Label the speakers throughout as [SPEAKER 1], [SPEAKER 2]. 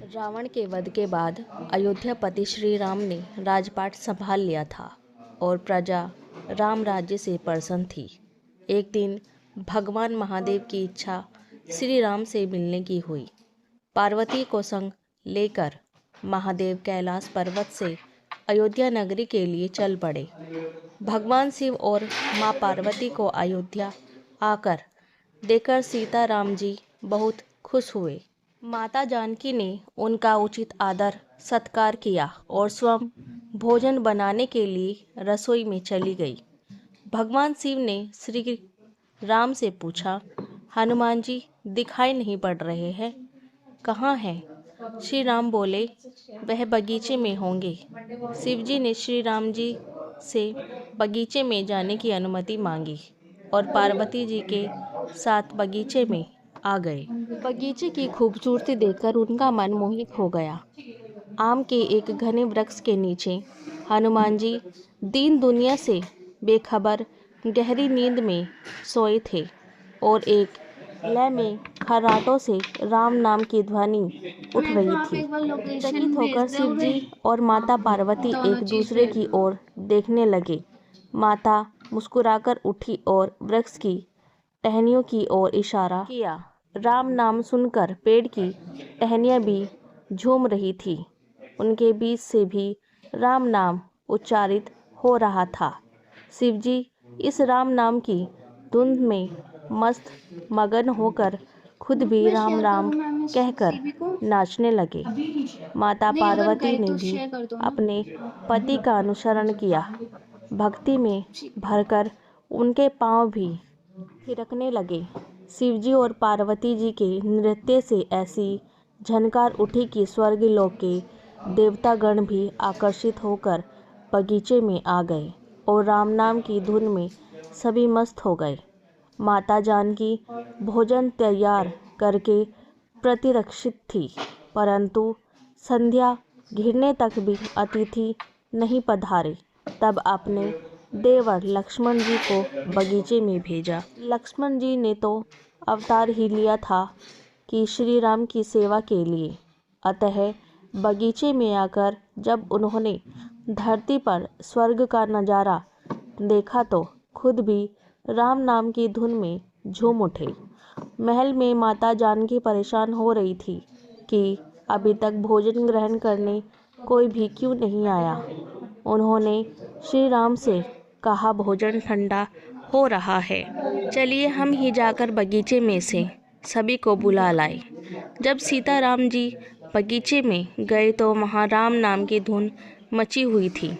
[SPEAKER 1] रावण के वध के बाद अयोध्यापति श्री राम ने राजपाट संभाल लिया था और प्रजा राम राज्य से प्रसन्न थी। एक दिन भगवान महादेव की इच्छा श्री राम से मिलने की हुई। पार्वती को संग लेकर महादेव कैलाश पर्वत से अयोध्या नगरी के लिए चल पड़े। भगवान शिव और माँ पार्वती को अयोध्या आकर देखकर सीता राम जी बहुत खुश हुए। माता जानकी ने उनका उचित आदर सत्कार किया और स्वयं भोजन बनाने के लिए रसोई में चली गई। भगवान शिव ने श्री राम से पूछा, हनुमान जी दिखाई नहीं पड़ रहे हैं, कहाँ हैं? श्री राम बोले, वह बगीचे में होंगे। शिव जी ने श्री राम जी से बगीचे में जाने की अनुमति मांगी और पार्वती जी के साथ बगीचे में आ गए। बगीचे की खूबसूरती देखकर उनका मन मोहित हो गया। आम के एक घने वृक्ष के नीचे हनुमान जी दीन दुनिया से बेखबर गहरी नींद में सोए थे और एक लय में खर्राटों से राम नाम की ध्वनि उठ रही थी। चकित होकर शिव जी और माता पार्वती एक दूसरे की ओर देखने लगे। माता मुस्कुराकर उठी और वृक्ष की टहनियों की ओर इशारा किया। राम नाम सुनकर पेड़ की टहनियाँ भी झूम रही थी। उनके बीच से भी राम नाम उच्चारित हो रहा था। शिवजी इस राम नाम की धुन में मस्त मगन होकर खुद भी राम राम कहकर नाचने लगे। माता पार्वती ने भी अपने पति का अनुसरण किया। भक्ति में भरकर उनके पांव भी थिरकने लगे। शिवजी और पार्वती जी के नृत्य से ऐसी झनकार उठी कि स्वर्गलोक के देवतागण भी आकर्षित होकर बगीचे में आ गए और राम नाम की धुन में सभी मस्त हो गए। माता जानकी भोजन तैयार करके प्रतिरक्षित थी, परंतु संध्या घिरने तक भी अतिथि नहीं पधारे। तब अपने देवर लक्ष्मण जी को बगीचे में भेजा। लक्ष्मण जी ने तो अवतार ही लिया था कि श्री राम की सेवा के लिए। अतः बगीचे में आकर जब उन्होंने धरती पर स्वर्ग का नज़ारा देखा तो खुद भी राम नाम की धुन में झूम उठे। महल में माता जानकी परेशान हो रही थी कि अभी तक भोजन ग्रहण करने कोई भी क्यों नहीं आया। उन्होंने श्री राम से कहा, भोजन ठंडा हो रहा है, चलिए हम ही जाकर बगीचे में से सभी को बुला लाए। जब सीताराम जी बगीचे में गए तो वहाँ राम नाम की धुन मची हुई थी।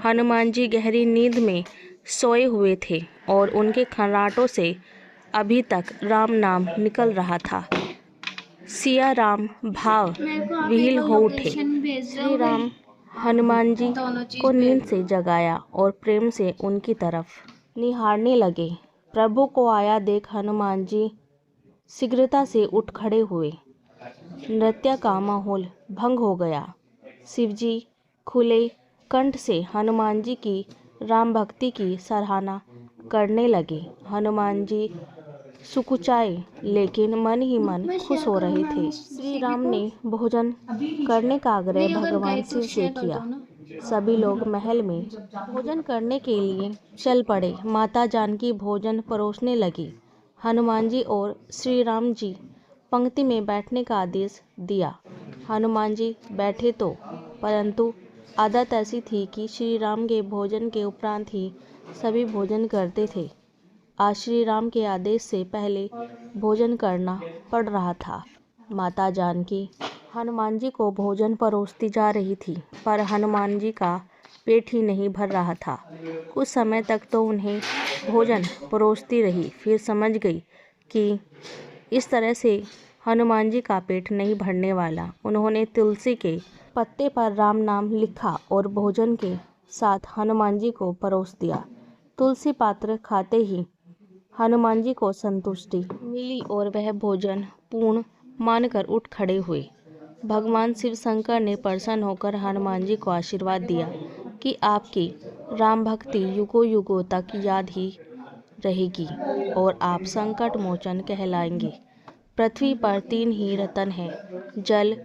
[SPEAKER 1] हनुमान जी गहरी नींद में सोए हुए थे और उनके खर्राटों से अभी तक राम नाम निकल रहा था। सिया राम भाव विह्वल हो उठे। श्री राम हनुमान जी को नींद से जगाया और प्रेम से उनकी तरफ निहारने लगे। प्रभु को आया देख हनुमान जी शीघ्रता से उठ खड़े हुए। नृत्य का माहौल भंग हो गया। शिवजी खुले कंठ से हनुमान जी की राम भक्ति की सराहना करने लगे। हनुमान जी सुकुचाए लेकिन मन ही मन खुश हो रहे थे। श्री राम ने भोजन करने का आग्रह भगवान शिव से किया। सभी लोग महल में भोजन करने के लिए चल पड़े। माता जानकी भोजन परोसने लगी। हनुमान जी और श्री राम जी पंक्ति में बैठने का आदेश दिया। हनुमान जी बैठे तो, परंतु आदत ऐसी थी कि श्री राम के भोजन के उपरांत ही सभी भोजन करते थे। आज श्री राम के आदेश से पहले भोजन करना पड़ रहा था। माता जानकी हनुमान जी को भोजन परोसती जा रही थी, पर हनुमान जी का पेट ही नहीं भर रहा था। कुछ समय तक तो उन्हें भोजन परोसती रही, फिर समझ गई कि इस तरह से हनुमान जी का पेट नहीं भरने वाला। उन्होंने तुलसी के पत्ते पर राम नाम लिखा और भोजन के साथ हनुमान जी को परोस दिया। तुलसी पात्र खाते ही हनुमान जी को संतुष्टि मिली और वह भोजन पूर्ण मानकर उठ खड़े हुए। भगवान शिव शंकर ने प्रसन्न होकर हनुमान जी को आशीर्वाद दिया कि आपकी राम भक्ति युगों युगों तक याद ही रहेगी और आप संकट मोचन कहलाएंगे। पृथ्वी पर 3 ही रत्न हैं, जल,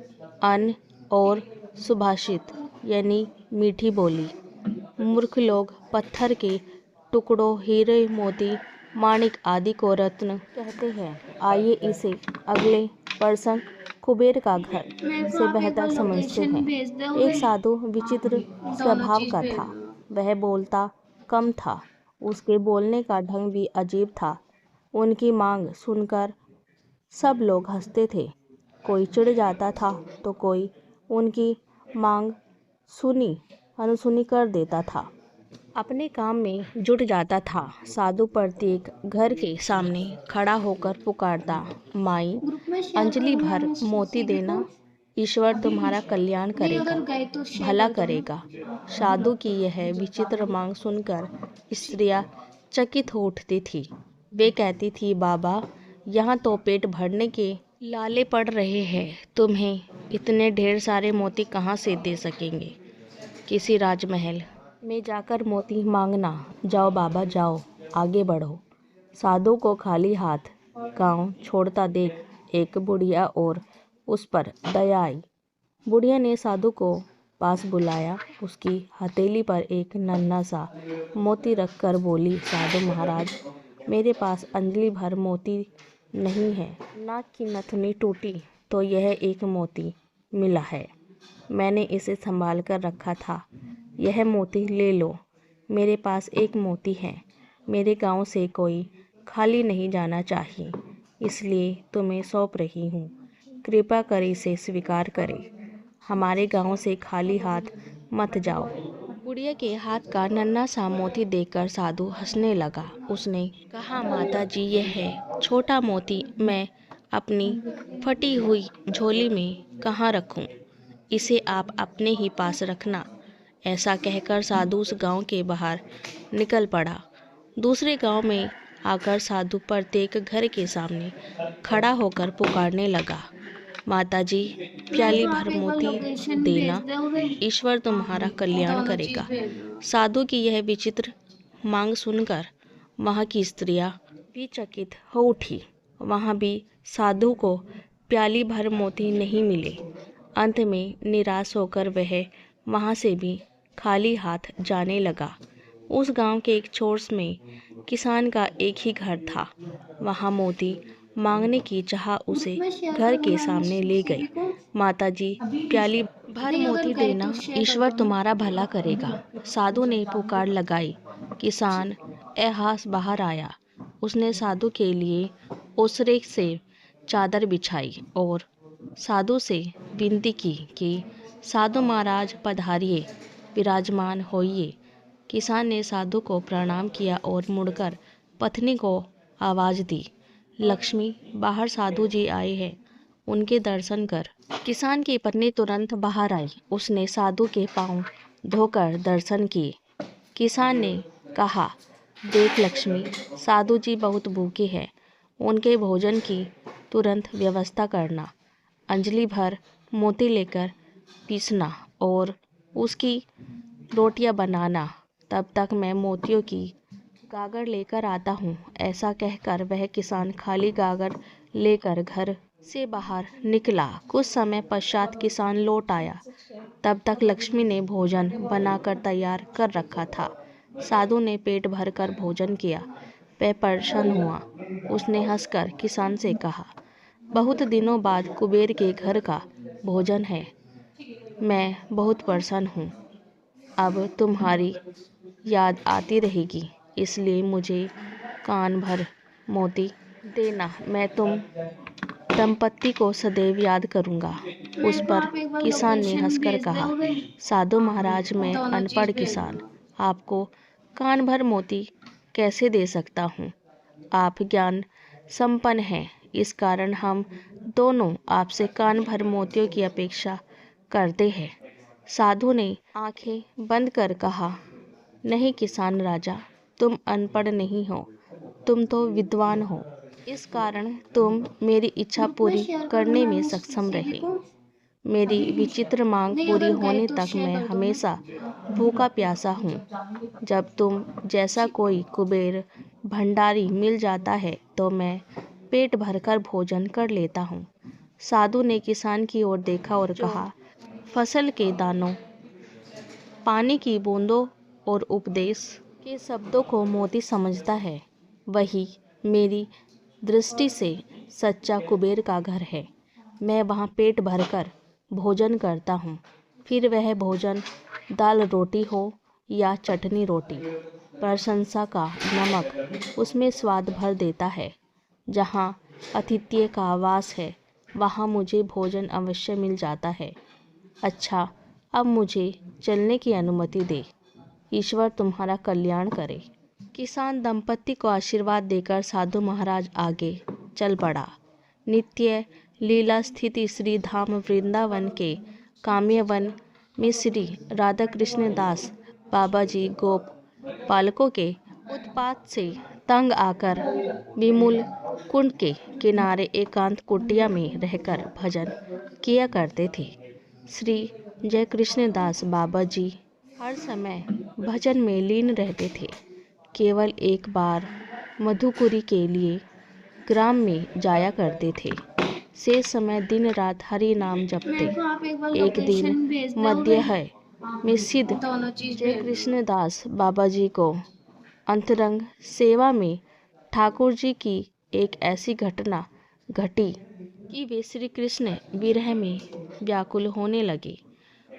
[SPEAKER 1] अन्न और सुभाषित यानी मीठी बोली। मूर्ख लोग पत्थर के टुकड़ों, हीरे, मोती, माणिक आदि को रत्न कहते हैं। आइए इसे अगले प्रसंग कुबेर का घर से बेहतर समझते हैं। एक साधु विचित्र स्वभाव का था। वह बोलता कम था। उसके बोलने का ढंग भी अजीब था। उनकी मांग सुनकर सब लोग हंसते थे। कोई चिढ़ जाता था तो कोई उनकी मांग सुनी अनसुनी कर देता था। अपने काम में जुट जाता था। साधु प्रत्येक घर के सामने खड़ा होकर पुकारता, माई अंजलि भर मोती देना, ईश्वर तुम्हारा कल्याण करेगा, भला करेगा। साधु की यह विचित्र मांग सुनकर स्त्रियां चकित हो उठती थी। वे कहती थी, बाबा यहाँ तो पेट भरने के लाले पड़ रहे हैं, तुम्हें इतने ढेर सारे मोती कहाँ से दे सकेंगे। किसी राजमहल में जाकर मोती मांगना। जाओ बाबा जाओ, आगे बढ़ो। साधु को खाली हाथ गांव छोड़ता देख एक बुढ़िया और उस पर दया आई। बुढ़िया ने साधु को पास बुलाया। उसकी हथेली पर एक नन्हा सा मोती रखकर बोली, साधु महाराज, मेरे पास अंजलि भर मोती नहीं है। नाक की नथुनी टूटी तो यह एक मोती मिला है। मैंने इसे संभाल कर रखा था। यह मोती ले लो। मेरे पास एक मोती है। मेरे गांव से कोई खाली नहीं जाना चाहिए, इसलिए तुम्हें सौंप रही हूँ। कृपा कर इसे स्वीकार करें। हमारे गांव से खाली हाथ मत जाओ। बुढ़िया के हाथ का नन्हा सा मोती देखकर साधु हंसने लगा। उसने कहा, माता जी, यह है छोटा मोती मैं अपनी फटी हुई झोली में कहाँ रखूं? इसे आप अपने ही पास रखना। ऐसा कहकर साधु उस गांव के बाहर निकल पड़ा। दूसरे गांव में आकर साधु प्रत्येक घर के सामने खड़ा होकर पुकारने लगा, माता जी, प्याली भर मोती देना, ईश्वर तुम्हारा कल्याण करेगा। साधु की यह विचित्र मांग सुनकर वहाँ की स्त्रियां भी चकित हो उठी। वहाँ भी साधु को प्याली भर मोती नहीं मिले। अंत में निराश होकर वह वहाँ से भी खाली हाथ जाने लगा। उस गांव के एक छोर में किसान का एक ही घर था। वहाँ मोती मांगने की चाह उसे घर के सामने ले गई। माता जी, प्याली भर मोती देना, ईश्वर तुम्हारा भला करेगा। साधु ने पुकार लगाई। किसान एहास बाहर आया। उसने साधु के लिए ओसरे से चादर बिछाई और साधु से विनती की कि साधु महाराज पधारिए, विराजमान होइए। किसान ने साधु को प्रणाम किया और मुड़कर पत्नी को आवाज़ दी, लक्ष्मी, बाहर साधु जी आए हैं, उनके दर्शन कर। किसान की पत्नी तुरंत बाहर आई। उसने साधु के पांव धोकर दर्शन किए। किसान ने कहा, देख लक्ष्मी, साधु जी बहुत भूखे हैं, उनके भोजन की तुरंत व्यवस्था करना। अंजलि भर मोती लेकर पीसना और उसकी रोटियां बनाना। तब तक मैं मोतियों की गागर लेकर आता हूँ। ऐसा कहकर वह किसान खाली गागर लेकर घर से बाहर निकला। कुछ समय पश्चात किसान लौट आया। तब तक लक्ष्मी ने भोजन बनाकर तैयार कर रखा था। साधु ने पेट भरकर भोजन किया। वह प्रसन्न हुआ। उसने हंसकर किसान से कहा, बहुत दिनों बाद कुबेर के घर का भोजन है। मैं बहुत प्रसन्न हूँ। अब तुम्हारी याद आती रहेगी, इसलिए मुझे कान भर मोती देना। मैं तुम दंपत्ति को सदैव याद करूँगा। उस पर किसान ने हंसकर कहा, साधु महाराज, मैं अनपढ़ किसान आपको कान भर मोती कैसे दे सकता हूँ? आप ज्ञान संपन्न हैं, इस कारण हम दोनों आपसे कान भर मोतियों की अपेक्षा करते हैं। साधु ने आंखें बंद कर कहा, नहीं किसान राजा, तुम अनपढ़ नहीं हो, तुम तो विद्वान हो। इस कारण तुम मेरी इच्छा पूरी करने में सक्षम रहे। मेरी विचित्र मांग पूरी होने तक मैं हमेशा भूखा प्यासा हूँ। जब तुम जैसा कोई कुबेर भंडारी मिल जाता है तो मैं पेट भरकर भोजन कर लेता हूँ। साधु ने किसान की ओर देखा और कहा, फसल के दानों, पानी की बूंदों और उपदेश के शब्दों को मोती समझता है, वही मेरी दृष्टि से सच्चा कुबेर का घर है। मैं वहाँ पेट भरकर भोजन करता हूँ, फिर वह भोजन दाल रोटी हो या चटनी रोटी, प्रशंसा का नमक उसमें स्वाद भर देता है। जहाँ आतिथ्य का वास है, वहाँ मुझे भोजन अवश्य मिल जाता है। अच्छा, अब मुझे चलने की अनुमति दे। ईश्वर तुम्हारा कल्याण करे। किसान दंपति को आशीर्वाद देकर साधु महाराज आगे चल पड़ा। नित्य लीला स्थित श्री धाम वृंदावन के काम्यवन में श्री राधा कृष्ण दास बाबा जी गोप बालकों के उत्पात से तंग आकर विमूल कुंड के किनारे एकांत कुटिया में रहकर भजन किया करते थे। श्री जय कृष्ण दास बाबा जी हर समय भजन में लीन रहते थे। केवल एक बार मधुकुरी के लिए ग्राम में जाया करते थे। शेष समय दिन रात हरि नाम जपते। एक दिन मध्याह्न में सिद्ध जय कृष्ण दास बाबा जी को अंतरंग सेवा में ठाकुर जी की एक ऐसी घटना घटी कि वे श्री कृष्ण विरह में व्याकुल होने लगे।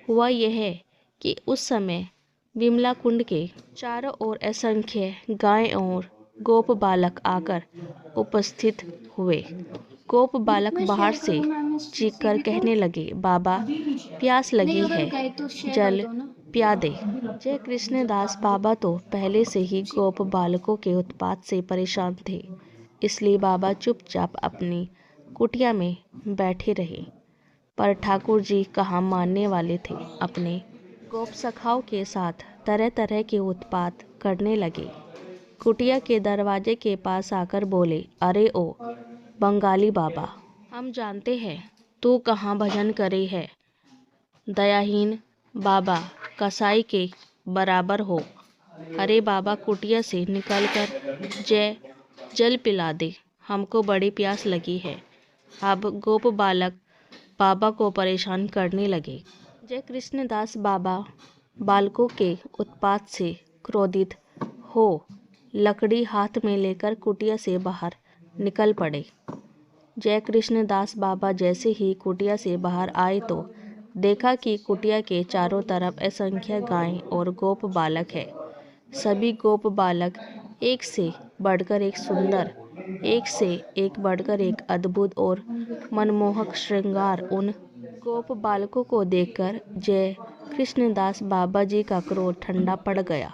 [SPEAKER 1] हुआ यह कि उस समय विमला कुंड के चारों ओर असंख्य गाय और गोप बालक आकर उपस्थित हुए। गोप बालक बाहर से चीखकर कहने लगे, बाबा प्यास लगी है, जल पिया दे। जय कृष्ण दास बाबा तो पहले से ही गोप बालकों के उत्पात से परेशान थे, इसलिए बाबा चुपचाप अपनी कुटिया में बैठे रहे। पर ठाकुर जी कहाँ मानने वाले थे। अपने गोप सखाओं के साथ तरह तरह के उत्पात करने लगे। कुटिया के दरवाजे के पास आकर बोले, अरे ओ बंगाली बाबा, हम जानते हैं तू कहाँ भजन करे है। दयाहीन बाबा कसाई के बराबर हो। अरे बाबा, कुटिया से निकलकर जल पिला दे, हमको बड़ी प्यास लगी है। अब गोप बालक बाबा को परेशान करने लगे। जय कृष्ण दास बाबा बालकों के उत्पात से क्रोधित हो लकड़ी हाथ में लेकर कुटिया से बाहर निकल पड़े। जय कृष्ण दास बाबा जैसे ही कुटिया से बाहर आए तो देखा कि कुटिया के चारों तरफ असंख्य गायें और गोप बालक है। सभी गोप बालक एक से बढ़कर एक सुंदर, एक से एक बढ़कर एक अद्भुत और मनमोहक श्रृंगार। उन गोप बालकों को देखकर जय कृष्णदास बाबा जी का क्रोध ठंडा पड़ गया।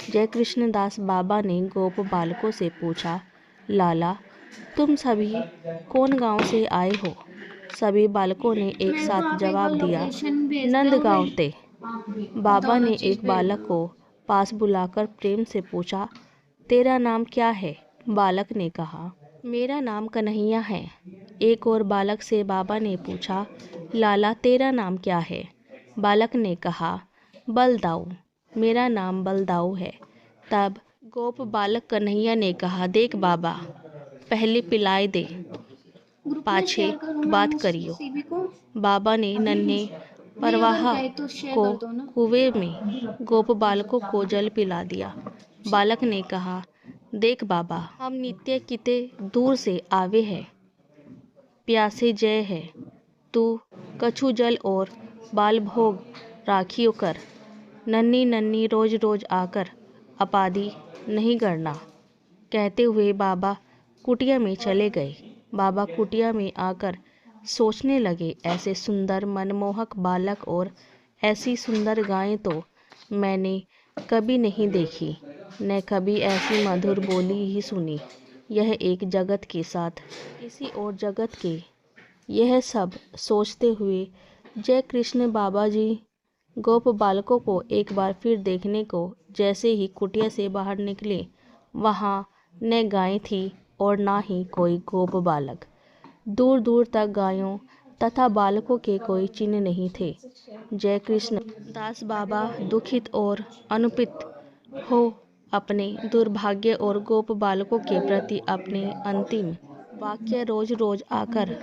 [SPEAKER 1] जय कृष्णदास बाबा ने गोप बालकों से पूछा, लाला तुम सभी कौन गांव से आए हो? सभी बालकों ने एक साथ जवाब दिया, नंदगांव ते। बाबा ने एक बालक को पास बुलाकर प्रेम से पूछा, तेरा नाम क्या है? बालक ने कहा, मेरा नाम कन्हैया है। एक और बालक से बाबा ने पूछा, लाला तेरा नाम क्या है? बालक ने कहा, बलदाऊ, मेरा नाम बलदाऊ है। तब गोप बालक कन्हैया ने कहा, देख बाबा, पहले पिलाए दे, पाछे बात करियो। बाबा ने नन्हे परवाह को कुएं में गोप बालकों को जल पिला दिया। बालक ने कहा, देख बाबा, हम नित्य किते दूर से आवे हैं, प्यासे जय है, तू कछु जल और बाल भोग राखियो कर, नन्ही नन्ही रोज रोज आकर आपादी नहीं करना। कहते हुए बाबा कुटिया में चले गए। बाबा कुटिया में आकर सोचने लगे, ऐसे सुंदर मनमोहक बालक और ऐसी सुंदर गायें तो मैंने कभी नहीं देखी, न कभी ऐसी मधुर बोली ही सुनी। यह एक जगत के साथ किसी और जगत के। यह सब सोचते हुए जय कृष्ण बाबा जी गोप बालकों को एक बार फिर देखने को जैसे ही कुटिया से बाहर निकले, वहाँ न गाय थी और ना ही कोई गोप बालक। दूर दूर तक गायों तथा बालकों के कोई चिन्ह नहीं थे। जय कृष्ण दास बाबा दुखित और अनुपित हो अपने दुर्भाग्य और गोप बालकों के प्रति अपने अंतिम वाक्य रोज रोज आकर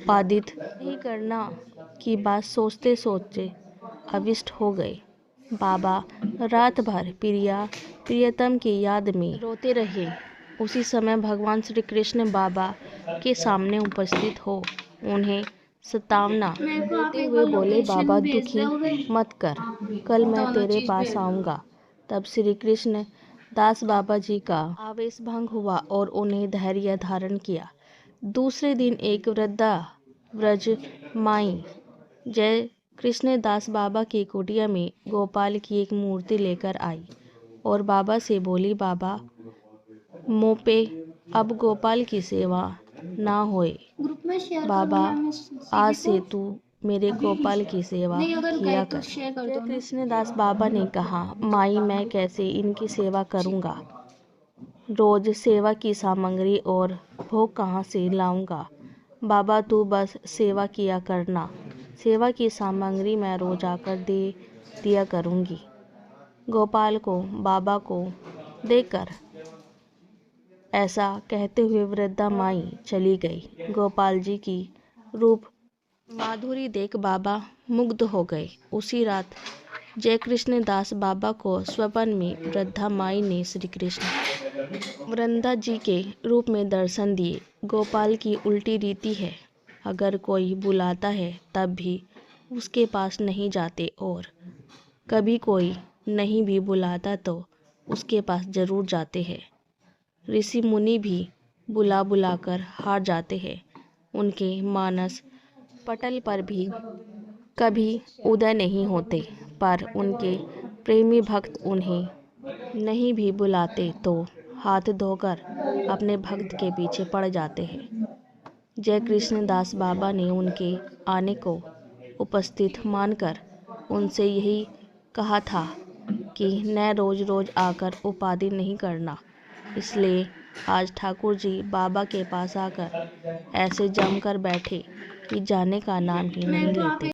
[SPEAKER 1] उपादित नहीं करना की बात सोचते सोचते अविष्ट हो गए। बाबा रात भर प्रियतम की याद में रोते रहे। उसी समय भगवान श्री कृष्ण बाबा के सामने उपस्थित हो उन्हें सतावना देते हुए बोले, बाबा दुखी मत कर, कल मैं तेरे पास आऊँगा। तब श्री कृष्ण दास बाबा जी का आवेश भंग हुआ और उन्हें धैर्य धारण किया। दूसरे दिन एक वृद्धा व्रज माई जय कृष्णदास बाबा की कुटिया में गोपाल की एक मूर्ति लेकर आई और बाबा से बोली, बाबा मोपे अब गोपाल की सेवा ना होए। बाबा आज से तू मेरे गोपाल की सेवा किया कर। जय कृष्णदास बाबा ने कहा, माई मैं कैसे इनकी सेवा करूँगा, रोज सेवा की सामग्री और भोग कहाँ से लाऊंगा। बाबा तू बस सेवा किया करना, सेवा की सामग्री मैं रोज आकर दे दिया करूँगी। गोपाल को बाबा को देकर ऐसा कहते हुए वृद्धा माई चली गई। गोपाल जी की रूप माधुरी देख बाबा मुग्ध हो गए। उसी रात जय कृष्ण दास बाबा को स्वप्न में वृद्धा माई ने श्री कृष्ण वृंदा जी के रूप में दर्शन दिए। गोपाल की उल्टी रीति है, अगर कोई बुलाता है तब भी उसके पास नहीं जाते और कभी कोई नहीं भी बुलाता तो उसके पास जरूर जाते हैं। ऋषि मुनि भी बुला बुलाकर हार जाते हैं, उनके मानस पटल पर भी कभी उदय नहीं होते, पर उनके प्रेमी भक्त उन्हें नहीं भी बुलाते तो हाथ धोकर अपने भक्त के पीछे पड़ जाते हैं। जय कृष्णदास बाबा ने उनके आने को उपस्थित मानकर उनसे यही कहा था कि न रोज रोज आकर उपाधि नहीं करना। इसलिए आज ठाकुर जी बाबा के पास आकर ऐसे जमकर बैठे कि जाने का नाम ही नहीं लेते।